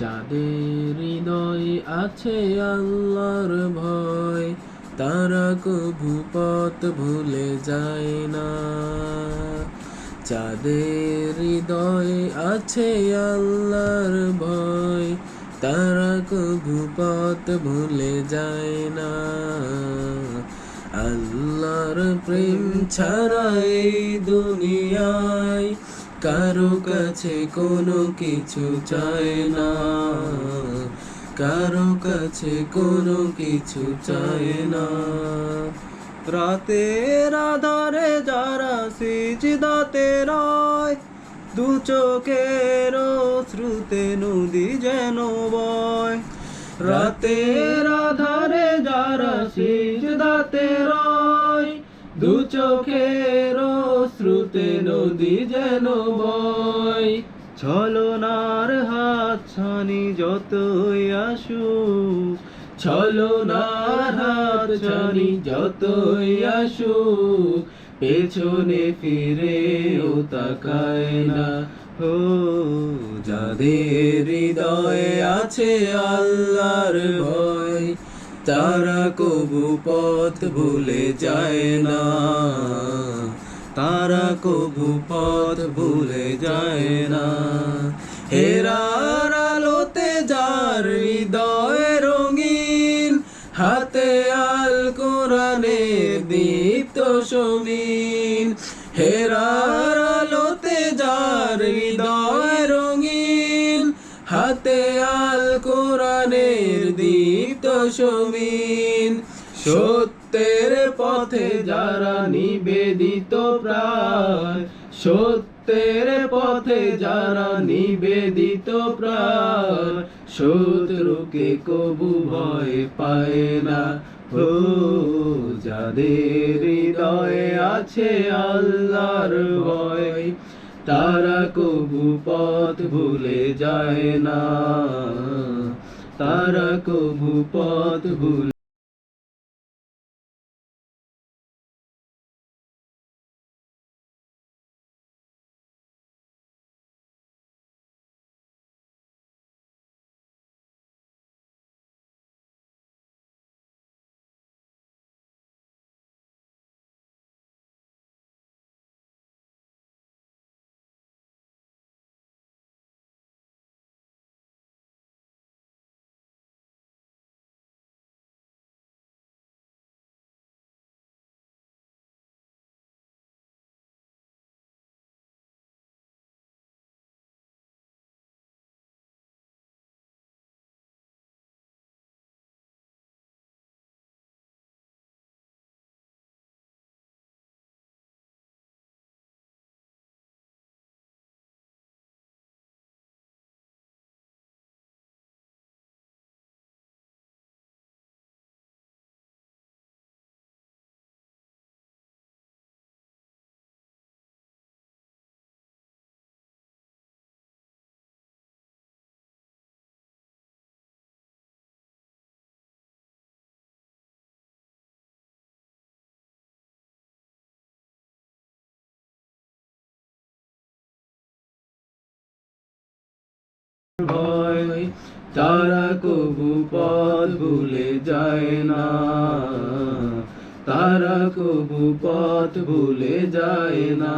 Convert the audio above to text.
যাদের হৃদয়ে আছে আল্লাহর ভয়, তারা কভু পথ ভুলে যায় না। যাদের হৃদয়ে আছে আল্লাহর ভয়, তারা কভু পথ ভুলে যায় না। আল্লাহর প্রেম ছাড়া এই দুনিয়ায় কারো কাছে কোনো কিছু চায় না, কারো কাছে কোনো কিছু চায় না। রাতের আধারে যারা সিজদাতে রয়, দু চোখের শ্রুতে নদী যেন বয়। রাতের আধারে যারা সিজদাতে রয়, দু চোখের শ্রুতে নদী যেন বয়। ছলনার হাত ছানি যতই আসুক, ছলনার হাত ছানি যতই আসুক, পেছনে ফিরেও তাকায় না। ও যাদের হৃদয়ে আছে আল্লাহর ভয়, তারা কভু পথ ভুলে যায় না, তারা কভু পথ ভুলে যায় না। হেরার আলোতে যার হৃদয় রঙিন, হাতে আল কোরআনের দীপ্ত সমীন। হেরার আলোতে যার হৃদয় রঙিন, হাতে আল কোরআনের দীপ্ত সমীন। সত্যের পথে যারা নিবেদিত প্রাণ, সত্যের পথে যারা নিবেদিত প্রাণ, শত্রুকে কবু ভয় পায় না। ও যাদের হৃদয়ে আছে আল্লাহর ভয়, তারা কবু পথ ভুলে যায় না, তারা কবু পথ ভুলে ভয়, তারা কবু পথ ভুলে যায় না, তারা কবু পথ ভুলে যায় না।